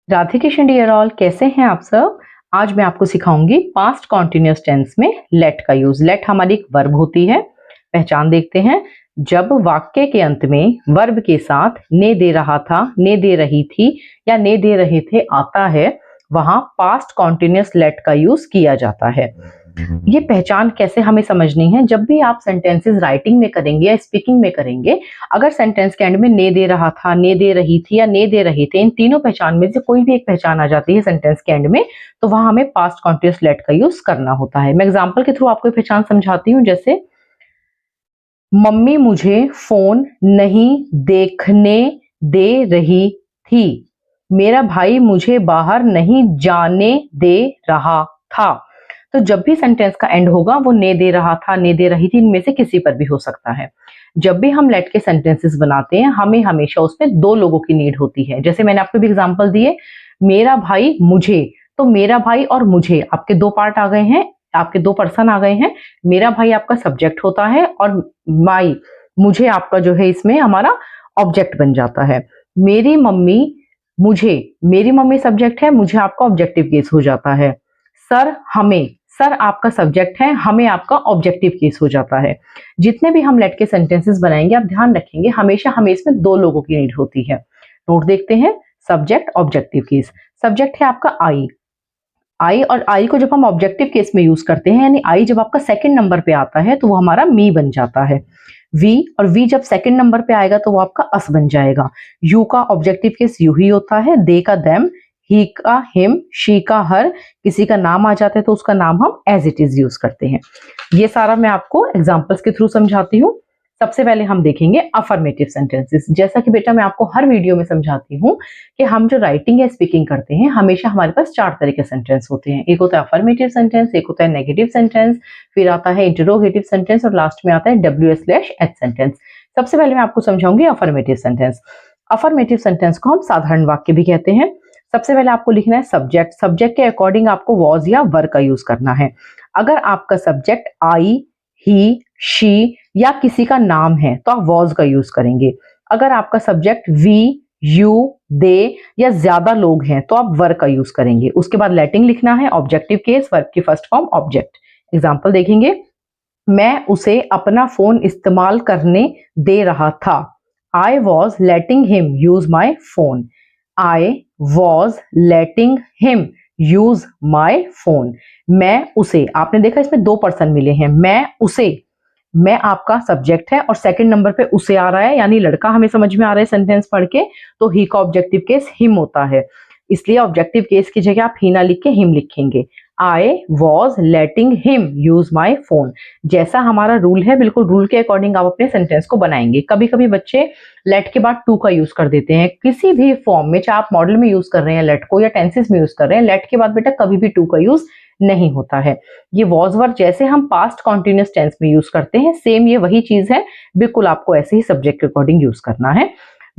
Radhe Krishna dear all, कैसे हैं आप सब। आज मैं आपको सिखाऊंगी पास्ट कॉन्टिन्यूअस टेंस में लेट का यूज। लेट हमारी एक वर्ब होती है। पहचान देखते हैं। जब वाक्य के अंत में वर्ब के साथ ने दे रहा था, ने दे रही थी या ने दे रहे थे आता है, वहां पास्ट कॉन्टिन्यूअस लेट का यूज किया जाता है। ये पहचान कैसे हमें समझनी है, जब भी आप सेंटेंसेस राइटिंग में करेंगे या स्पीकिंग में करेंगे, अगर सेंटेंस के एंड में ने दे रहा था, ने दे रही थी या ने दे रहे थे, इन तीनों पहचान में से कोई भी एक पहचान आ जाती है सेंटेंस के एंड में, तो वहां हमें पास्ट कॉन्टिन्यूअस लेट का यूज करना होता है। मैं एग्जांपल के थ्रू आपको पहचान समझाती हूँ। जैसे मम्मी मुझे फोन नहीं देखने दे रही थी, मेरा भाई मुझे बाहर नहीं जाने दे रहा था। तो जब भी सेंटेंस का एंड होगा वो ने दे रहा था, ने दे रही थी, इनमें से किसी पर भी हो सकता है। जब भी हम लेट के सेंटेंसेस बनाते हैं, हमें हमेशा उसमें दो लोगों की नीड होती है। जैसे मैंने आपको भी एग्जांपल दिए, मेरा भाई मुझे, तो मेरा भाई और मुझे आपके दो पार्ट आ गए हैं, आपके दो पर्सन आ गए हैं। मेरा भाई आपका सब्जेक्ट होता है और माई, मुझे आपका जो है इसमें हमारा ऑब्जेक्ट बन जाता है। मेरी मम्मी मुझे, मेरी मम्मी सब्जेक्ट है, मुझे आपका ऑब्जेक्टिव केस हो जाता है। सर हमें, सर आपका सब्जेक्ट है, हमें आपका ऑब्जेक्टिव केस हो जाता है। जितने भी हम लेट के सेंटेंसेस बनाएंगे, आप ध्यान रखेंगे हमेशा हमें इसमें दो लोगों की नीड होती है। नोट देखते हैं। Subject objective case. सब्जेक्ट है आपका आई, आई, और आई को जब हम ऑब्जेक्टिव केस में यूज करते हैं, यानी आई जब आपका सेकंड नंबर पे आता है तो वो हमारा मी बन जाता है। वी, और वी जब सेकंड नंबर पे आएगा तो वो आपका अस बन जाएगा। यू का ऑब्जेक्टिव केस यू ही होता है। दे का देम, ही का हिम, शी का हर। किसी का नाम आ जाता है तो उसका नाम हम एज इट इज यूज करते हैं। ये सारा मैं आपको एग्जांपल्स के थ्रू समझाती हूँ। सबसे पहले हम देखेंगे अफर्मेटिव सेंटेंसेस। जैसा कि बेटा मैं आपको हर वीडियो में समझाती हूँ कि हम जो राइटिंग या स्पीकिंग करते हैं, हमेशा हमारे पास चार तरह के सेंटेंस होते हैं। एक होता है अफर्मेटिव सेंटेंस, एक होता है नेगेटिव सेंटेंस, फिर आता है इंटरोगेटिव सेंटेंस और लास्ट में आता है WH/H सेंटेंस। सबसे पहले मैं आपको समझाऊंगी अफर्मेटिव सेंटेंस। अफर्मेटिव सेंटेंस को हम साधारण वाक्य भी कहते हैं। सबसे पहले आपको लिखना है सब्जेक्ट। सब्जेक्ट के अकॉर्डिंग आपको वॉज या वर का यूज करना है। अगर आपका सब्जेक्ट आई, ही, शी या किसी का नाम है तो आप वॉज का यूज करेंगे। अगर आपका सब्जेक्ट वी, यू, दे या ज्यादा लोग हैं तो आप वर का यूज करेंगे। उसके बाद लेटिंग लिखना है, ऑब्जेक्टिव केस, वर्ब की फर्स्ट फॉर्म ऑब्जेक्ट। एग्जांपल देखेंगे। मैं उसे अपना फोन इस्तेमाल करने दे रहा था। I was letting him use my phone. I was letting him use my phone. मैं उसे, आपने देखा इसमें दो पर्सन मिले हैं। मैं उसे, मैं आपका सब्जेक्ट है और सेकंड नंबर पे उसे आ रहा है, यानी लड़का हमें समझ में आ रहा है सेंटेंस पढ़ के, तो ही का ऑब्जेक्टिव केस हिम होता है। इसलिए ऑब्जेक्टिव केस की जगह आप ही ना लिख के हिम लिखेंगे। I was letting him use my phone. जैसा हमारा रूल है, बिल्कुल रूल के अकॉर्डिंग आप अपने सेंटेंस को बनाएंगे। कभी कभी बच्चे लेट के बाद टू का यूज कर देते हैं किसी भी फॉर्म में, चाहे आप मॉडल में यूज कर रहे हैं लेट को या टेंसेस में यूज कर रहे हैं, लेट के बाद बेटा कभी भी टू का यूज नहीं होता है। ये वॉज वर्ब जैसे हम पास्ट कॉन्टिन्यूअस टेंस में यूज करते हैं, सेम ये वही चीज है, बिल्कुल आपको ऐसे ही सब्जेक्ट के अकॉर्डिंग यूज करना है।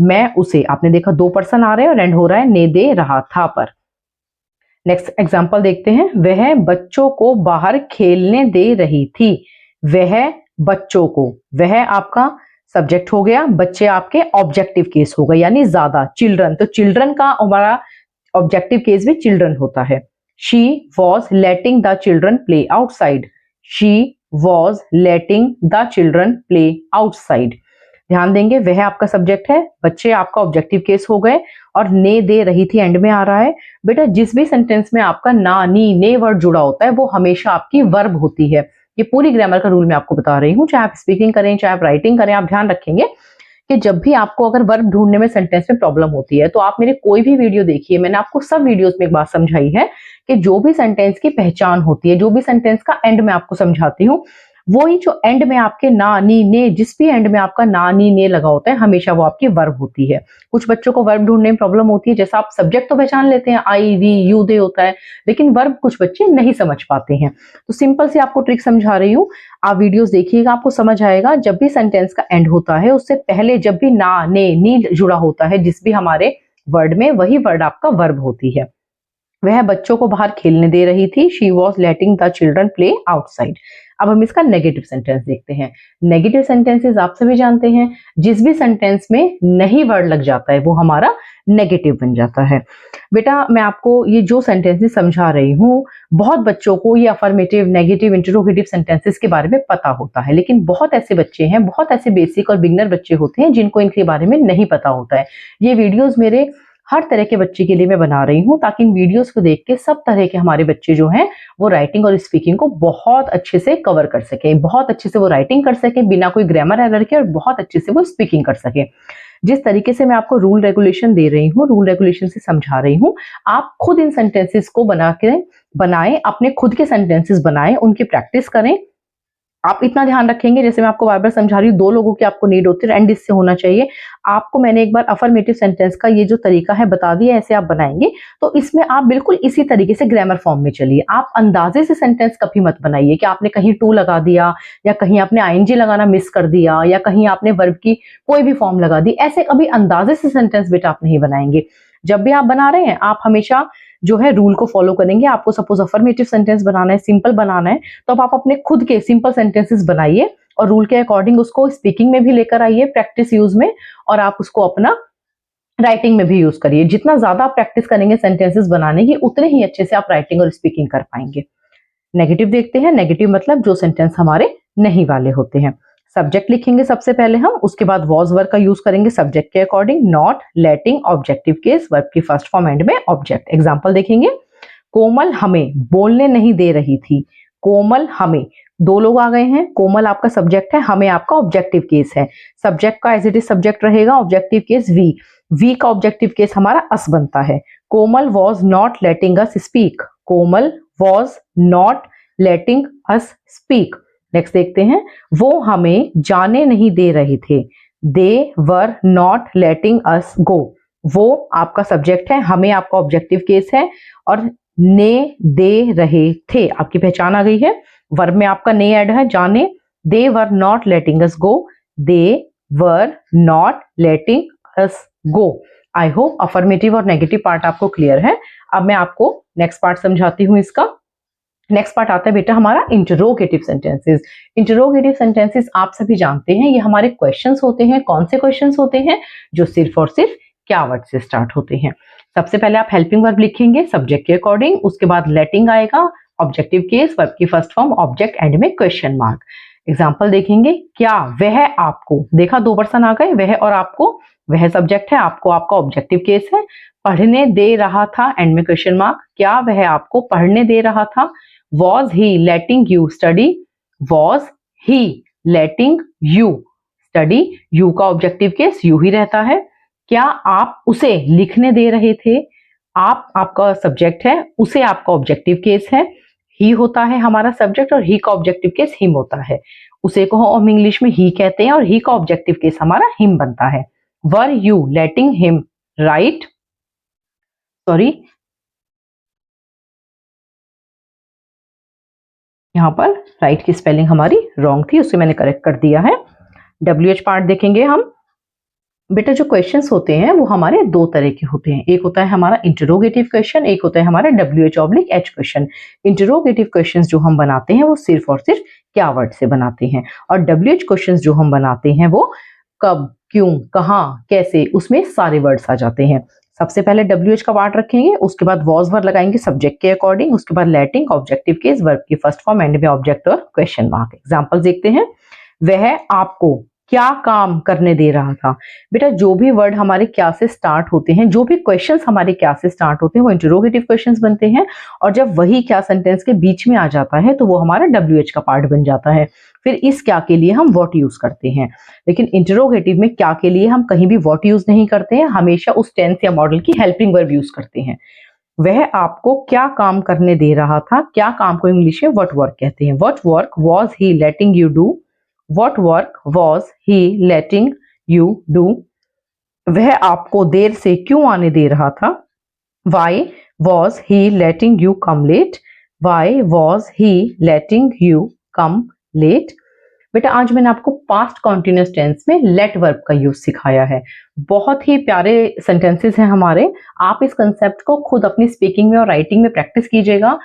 मैं उसे, आपने देखा दो पर्सन आ रहे हैं और एंड हो रहा है ने दे रहा था पर। नेक्स्ट एग्जांपल देखते हैं। वह बच्चों को बाहर खेलने दे रही थी। वह बच्चों को, वह आपका सब्जेक्ट हो गया, बच्चे आपके ऑब्जेक्टिव केस हो गए, यानी ज्यादा, चिल्ड्रन, तो चिल्ड्रन का हमारा ऑब्जेक्टिव केस भी चिल्ड्रन होता है। She was letting the children play outside. She was letting the children play outside. ध्यान देंगे, वह आपका सब्जेक्ट है, बच्चे आपका ऑब्जेक्टिव केस हो गए और ने दे रही थी एंड में आ रहा है। बेटा जिस भी सेंटेंस में आपका ना, नी, ने वर्ड जुड़ा होता है वो हमेशा आपकी वर्ब होती है। ये पूरी ग्रामर का रूल मैं आपको बता रही हूँ, चाहे आप स्पीकिंग करें चाहे आप राइटिंग करें, आप ध्यान रखेंगे कि जब भी आपको अगर वर्ब ढूंढने में सेंटेंस में प्रॉब्लम होती है तो आप मेरे कोई भी वीडियो देखिए, मैंने आपको सब वीडियोस में एक बात समझाई है कि जो भी सेंटेंस की पहचान होती है, जो भी सेंटेंस का एंड में आपको समझाती हूँ, वो ही जो एंड में आपके ना, नी, ने, जिस भी एंड में आपका ना, नी, ने लगा होता है, हमेशा वो आपकी वर्ब होती है। कुछ बच्चों को वर्ब ढूंढने में प्रॉब्लम होती है, जैसा आप सब्जेक्ट तो पहचान लेते हैं, आई, वी, यू, दे होता है, लेकिन वर्ब कुछ बच्चे नहीं समझ पाते हैं। तो सिंपल सी आपको ट्रिक समझा रही हूँ, आप वीडियोस देखिएगा, आपको समझ आएगा। जब भी सेंटेंस का एंड होता है उससे पहले जब भी ना, ने, नी जुड़ा होता है जिस भी हमारे वर्ड में, वही वर्ड आपका वर्ब होती है। वह बच्चों को बाहर खेलने दे रही थी। She was letting the children play outside. अब हम इसका नेगेटिव सेंटेंस देखते हैं। नेगेटिव सेंटेंसेस आप सभी जानते हैं, जिस भी सेंटेंस में नहीं वर्ड लग जाता है वो हमारा नेगेटिव बन जाता है। बेटा मैं आपको ये जो सेंटेंसेस समझा रही हूँ, बहुत बच्चों को ये अफर्मेटिव, नेगेटिव, इंटरोगेटिव सेंटेंसेस के बारे में पता होता है, लेकिन बहुत ऐसे बच्चे हैं, बहुत ऐसे बेसिक और बिगनर बच्चे होते हैं जिनको इनके बारे में नहीं पता होता है। ये वीडियोस मेरे हर तरह के बच्चे के लिए मैं बना रही हूँ, ताकि इन वीडियोस को देख के सब तरह के हमारे बच्चे जो हैं वो राइटिंग और स्पीकिंग को बहुत अच्छे से कवर कर सके, बहुत अच्छे से वो राइटिंग कर सके बिना कोई ग्रामर एरर के, और बहुत अच्छे से वो स्पीकिंग कर सके। जिस तरीके से मैं आपको रूल रेगुलेशन दे रही हूँ, रूल रेगुलेशन से समझा रही हूँ, आप खुद इन सेंटेंसेस को बनाएं, अपने खुद के सेंटेंसेस बनाएं, उनकी प्रैक्टिस करें। आप इतना ध्यान रखेंगे, जैसे मैं आपको बार-बार समझा रही हूँ, 2 लोगों की आपको नीड होती है, एंड इससे होना चाहिए। आपको मैंने एक बार अफर्मेटिव सेंटेंस का ये जो तरीका है बता दिया, ऐसे आप बनाएंगे, तो इसमें आप बिल्कुल इसी तरीके से ग्रामर फॉर्म में चलिए। आप अंदाजे से सेंटेंस कभी मत बनाइए कि आपने कहीं टू लगा दिया, या कहीं आपने आईएनजी लगाना मिस कर दिया, या कहीं आपने वर्ब की कोई भी फॉर्म लगा दी। ऐसे कभी अंदाजे से सेंटेंस बेटा आप नहीं बनाएंगे। जब भी आप बना रहे हैं, आप हमेशा जो है रूल को फॉलो करेंगे। आपको सपोज अफर्मेटिव सेंटेंस बनाना है, सिंपल बनाना है, तो अब आप अपने खुद के सिंपल सेंटेंसेस बनाइए और रूल के अकॉर्डिंग उसको स्पीकिंग में भी लेकर आइए, प्रैक्टिस यूज में, और आप उसको अपना राइटिंग में भी यूज करिए। जितना ज्यादा आप प्रैक्टिस करेंगे सेंटेंसेस बनाने की, उतने ही अच्छे से आप राइटिंग और स्पीकिंग कर पाएंगे। नेगेटिव देखते हैं। नेगेटिव मतलब जो सेंटेंस हमारे नहीं वाले होते हैं। सब्जेक्ट लिखेंगे सबसे पहले हम, उसके बाद वॉज वर्ब का यूज करेंगे सब्जेक्ट के according. Not, letting, objective case, verb की फर्स्ट फॉर्म एंड में ऑब्जेक्ट। एग्जांपल देखेंगे। कोमल हमें बोलने नहीं दे रही थी। कोमल हमें, 2 लोग आ गए हैं। कोमल आपका सब्जेक्ट है, हमें आपका ऑब्जेक्टिव केस है। सब्जेक्ट का एज इट इज सब्जेक्ट रहेगा, ऑब्जेक्टिव केस वी। वी का ऑब्जेक्टिव केस हमारा अस बनता है। Komal was not letting us speak. Komal was not letting us speak. Next देखते हैं। वो हमें जाने नहीं दे रहे थे। They were not letting us go. वो आपका सब्जेक्ट है, हमें आपका ऑब्जेक्टिव केस है, और ने दे रहे थे आपकी पहचान आ गई है। वर्ब में आपका ने ऐड है, जाने। They were not letting us go. They were not letting us go. I hope affirmative और नेगेटिव पार्ट आपको क्लियर है। अब मैं आपको नेक्स्ट पार्ट समझाती हूँ इसका। नेक्स्ट पार्ट आता है बेटा हमारा इंटरोगेटिव सेंटेंसेस। इंटरोगेटिव सेंटेंसेस आप सभी जानते हैं, ये हमारे क्वेश्चंस होते हैं। कौन से क्वेश्चंस होते हैं? जो सिर्फ और सिर्फ क्या वर्ड से स्टार्ट होते हैं। सबसे पहले आप हेल्पिंग वर्ब लिखेंगे सब्जेक्ट के अकॉर्डिंग, उसके बाद लेटिंग आएगा, ऑब्जेक्टिव केस, वर्ब की फर्स्ट फॉर्म, ऑब्जेक्ट, एंड में क्वेश्चन मार्क। एग्जाम्पल देखेंगे। क्या वह आपको, देखा 2 पर्सन आ गए, वह और आपको। वह सब्जेक्ट है, आपको आपका ऑब्जेक्टिव केस है। पढ़ने दे रहा था, एंड में क्वेश्चन मार्क। क्या वह आपको पढ़ने दे रहा था? Was he letting you study? Was he letting you study? You का ऑब्जेक्टिव केस you ही रहता है। क्या आप उसे लिखने दे रहे थे? आप आपका सब्जेक्ट है, उसे आपका ऑब्जेक्टिव केस है। ही होता है हमारा सब्जेक्ट, और ही का ऑब्जेक्टिव केस हिम होता है। उसे को हम इंग्लिश में ही कहते हैं, और ही का ऑब्जेक्टिव केस हमारा हिम बनता है। Were you letting him right, sorry यहाँ पर राइट की स्पेलिंग हमारी रॉन्ग थी, उसे मैंने करेक्ट कर दिया है। WH पार्ट देखेंगे हम। बेटा जो क्वेश्चंस होते हैं वो हमारे 2 तरह के होते हैं। एक होता है हमारा इंटरोगेटिव क्वेश्चन, एक होता है हमारा WH/H क्वेश्चन। इंटरोगेटिव क्वेश्चंस जो हम बनाते हैं वो सिर्फ और सिर्फ क्या वर्ड से बनाते हैं, और WH क्वेश्चंस जो हम बनाते हैं वो कब, क्यों, कहाँ, कैसे, उसमें सारे वर्ड्स आ जाते हैं। सबसे पहले WH का पार्ट रखेंगे, उसके बाद वॉज वर्ब लगाएंगे सब्जेक्ट के अकॉर्डिंग, उसके बाद लेटिंग, ऑब्जेक्टिव केस, वर्ब की फर्स्ट फॉर्म, एंड में ऑब्जेक्ट और क्वेश्चन मार्क। एग्जांपल देखते हैं। वह आपको क्या काम करने दे रहा था। बेटा जो भी वर्ड हमारे क्या से स्टार्ट होते हैं, जो भी क्वेश्चंस हमारे क्या से स्टार्ट होते हैं, वो इंटरोगेटिव क्वेश्चंस बनते हैं, और जब वही क्या सेंटेंस के बीच में आ जाता है तो वो हमारा WH का पार्ट बन जाता है। फिर इस क्या के लिए हम व्हाट यूज करते हैं, लेकिन इंटरोगेटिव में क्या के लिए हम कहीं भी व्हाट यूज नहीं करते हैं, हमेशा उस टेंस या मॉडल की हेल्पिंग वर्ब यूज करते हैं। वह आपको क्या काम करने दे रहा था, क्या काम को इंग्लिश में व्हाट वर्क कहते हैं। What work was he letting you do, what work was he letting you do. वह आपको देर से क्यों आने दे रहा था, why was he letting you come late, why was he letting you come late. बेटा आज मैंने आपको पास्ट कॉन्टिन्यूअस टेंस में लेट वर्ब का यूज सिखाया है। बहुत ही प्यारे सेंटेंसेस हैं हमारे। आप इस कंसेप्ट को खुद अपनी स्पीकिंग में और राइटिंग में प्रैक्टिस कीजिएगा,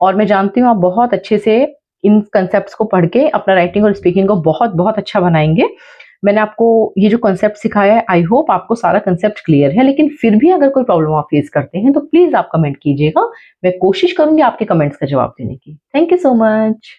और मैं जानती हूँ आप बहुत अच्छे से इन कंसेप्ट्स को पढ़ के अपना राइटिंग और स्पीकिंग को बहुत बहुत अच्छा बनाएंगे। मैंने आपको ये जो कंसेप्ट सिखाया है, आई होप आपको सारा कंसेप्ट क्लियर है, लेकिन फिर भी अगर कोई प्रॉब्लम आप फेस करते हैं तो प्लीज आप कमेंट कीजिएगा। मैं कोशिश करूंगी आपके कमेंट्स का जवाब देने की। Thank you so much.